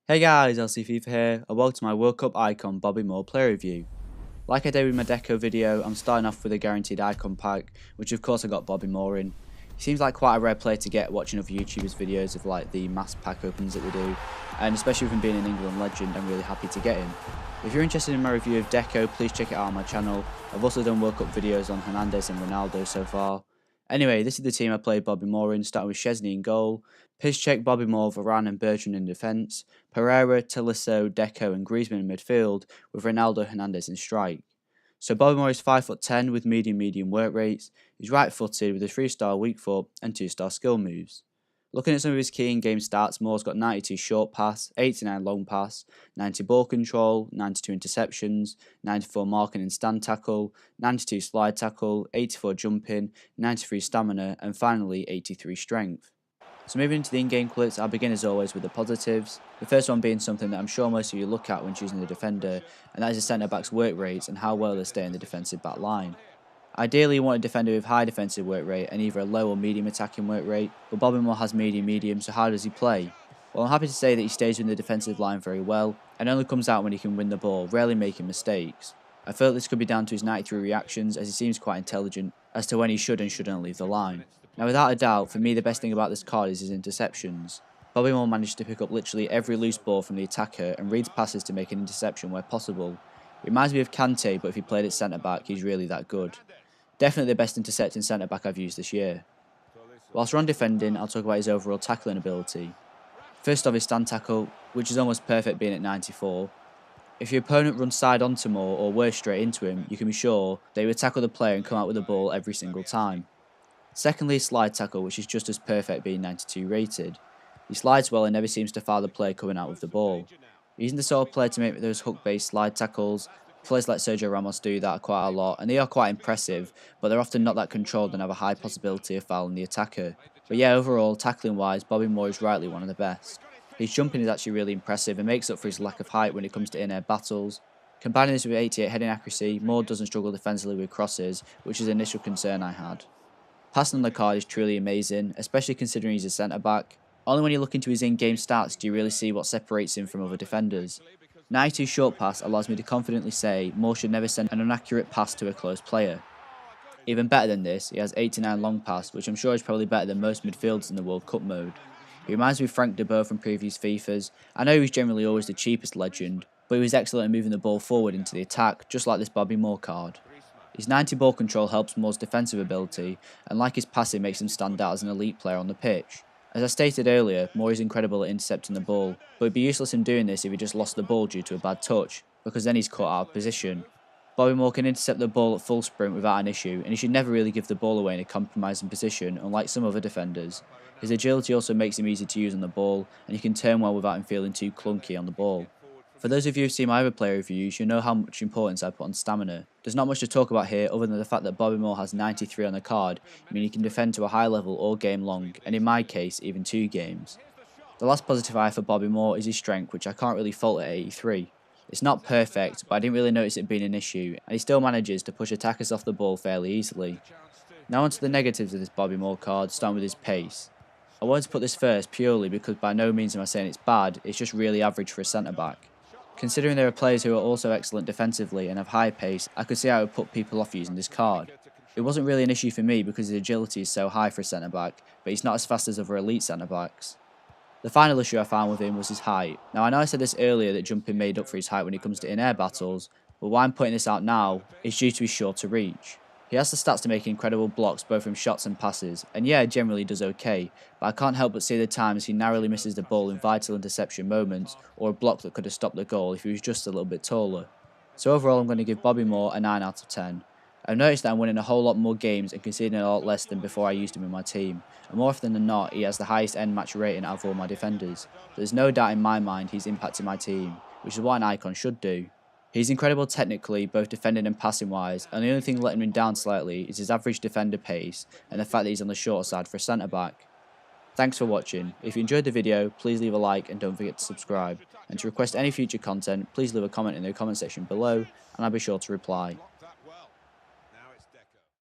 Hey guys, LC Fifa here, and welcome to my World Cup icon Bobby Moore player review. Like I did with my Deco video, I'm starting off with a guaranteed icon pack, which of course I got Bobby Moore in. He seems like quite a rare player to get watching other YouTubers' videos of like the mass pack opens that they do, and especially with him being an England legend, I'm really happy to get him. If you're interested in my review of Deco, please check it out on my channel. I've also done World Cup videos on Hernandez and Ronaldo so far. Anyway, this is the team I played Bobby Moore in, starting with Szczesny in goal, Piszczek, Bobby Moore, Varane and Bertrand in defence, Pereira, Tolisso, Deco and Griezmann in midfield, with Ronaldo Hernandez in strike. So Bobby Moore is 5'10" with medium work rates. He's right-footed with a 3-star weak foot and 2-star skill moves. Looking at some of his key in-game stats, Moore's got 92 short pass, 89 long pass, 90 ball control, 92 interceptions, 94 marking and stand tackle, 92 slide tackle, 84 jumping, 93 stamina, and finally 83 strength. So moving into the in-game clips, I'll begin as always with the positives. The first one being something that I'm sure most of you look at when choosing the defender, and that is the centre-back's work rates and how well they stay in the defensive back line. Ideally, you want a defender with high defensive work rate and either a low or medium attacking work rate, but Bobby Moore has medium, so how does he play? Well, I'm happy to say that he stays within the defensive line very well, and only comes out when he can win the ball, rarely making mistakes. I feel this could be down to his 93 reactions, as he seems quite intelligent as to when he should and shouldn't leave the line. Now, without a doubt, for me the best thing about this card is his interceptions. Bobby Moore managed to pick up literally every loose ball from the attacker and reads passes to make an interception where possible. It reminds me of Kante, but if he played at centre back, he's really that good. Definitely the best intercepting centre back I've used this year. Whilst we're on defending, I'll talk about his overall tackling ability. First off, his stand tackle, which is almost perfect being at 94. If your opponent runs side onto Moore or worse straight into him, you can be sure they will tackle the player and come out with the ball every single time. Secondly, his slide tackle, which is just as perfect being 92 rated. He slides well and never seems to foul the player coming out with the ball. He isn't the sort of player to make those hook-based slide tackles. Players like Sergio Ramos do that quite a lot, and they are quite impressive, but they're often not that controlled and have a high possibility of fouling the attacker. But yeah, overall, tackling-wise, Bobby Moore is rightly one of the best. His jumping is actually really impressive and makes up for his lack of height when it comes to in-air battles. Combining this with 88 heading accuracy, Moore doesn't struggle defensively with crosses, which is an initial concern I had. Passing on the card is truly amazing, especially considering he's a centre-back. Only when you look into his in-game stats do you really see what separates him from other defenders. 92 short pass allows me to confidently say Moore should never send an inaccurate pass to a close player. Even better than this, he has 89 long pass, which I'm sure is probably better than most midfielders in the World Cup mode. He reminds me of Frank de Boer from previous Fifas. I know he was generally always the cheapest legend, but he was excellent at moving the ball forward into the attack, just like this Bobby Moore card. His 90 ball control helps Moore's defensive ability, and like his passing makes him stand out as an elite player on the pitch. As I stated earlier, Moore is incredible at intercepting the ball, but it'd be useless in doing this if he just lost the ball due to a bad touch, because then he's caught out of position. Bobby Moore can intercept the ball at full sprint without an issue, and he should never really give the ball away in a compromising position, unlike some other defenders. His agility also makes him easy to use on the ball, and he can turn well without him feeling too clunky on the ball. For those of you who've seen my other player reviews, you know how much importance I put on stamina. There's not much to talk about here other than the fact that Bobby Moore has 93 on the card, meaning he can defend to a high level all game long, and in my case, even 2 games. The last positive I have for Bobby Moore is his strength, which I can't really fault at 83. It's not perfect, but I didn't really notice it being an issue, and he still manages to push attackers off the ball fairly easily. Now onto the negatives of this Bobby Moore card, starting with his pace. I wanted to put this first purely because by no means am I saying it's bad, it's just really average for a centre back. Considering there are players who are also excellent defensively and have high pace, I could see how it would put people off using this card. It wasn't really an issue for me because his agility is so high for a centre back, but he's not as fast as other elite centre backs. The final issue I found with him was his height. Now I know I said this earlier that jumping made up for his height when it comes to in-air battles, but why I'm pointing this out now is due to his shorter reach. He has the stats to make incredible blocks both from shots and passes, and yeah, generally does okay, but I can't help but see the times he narrowly misses the ball in vital interception moments, or a block that could have stopped the goal if he was just a little bit taller. So overall I'm going to give Bobby Moore a 9 out of 10. I've noticed that I'm winning a whole lot more games and conceding a lot less than before I used him in my team, and more often than not he has the highest end match rating out of all my defenders. There's no doubt in my mind he's impacting my team, which is what an icon should do. He's incredible technically, both defending and passing wise, and the only thing letting him down slightly is his average defender pace and the fact that he's on the shorter side for a centre back. Thanks for watching. If you enjoyed the video, please leave a like and don't forget to subscribe. And to request any future content, please leave a comment in the comment section below and I'll be sure to reply.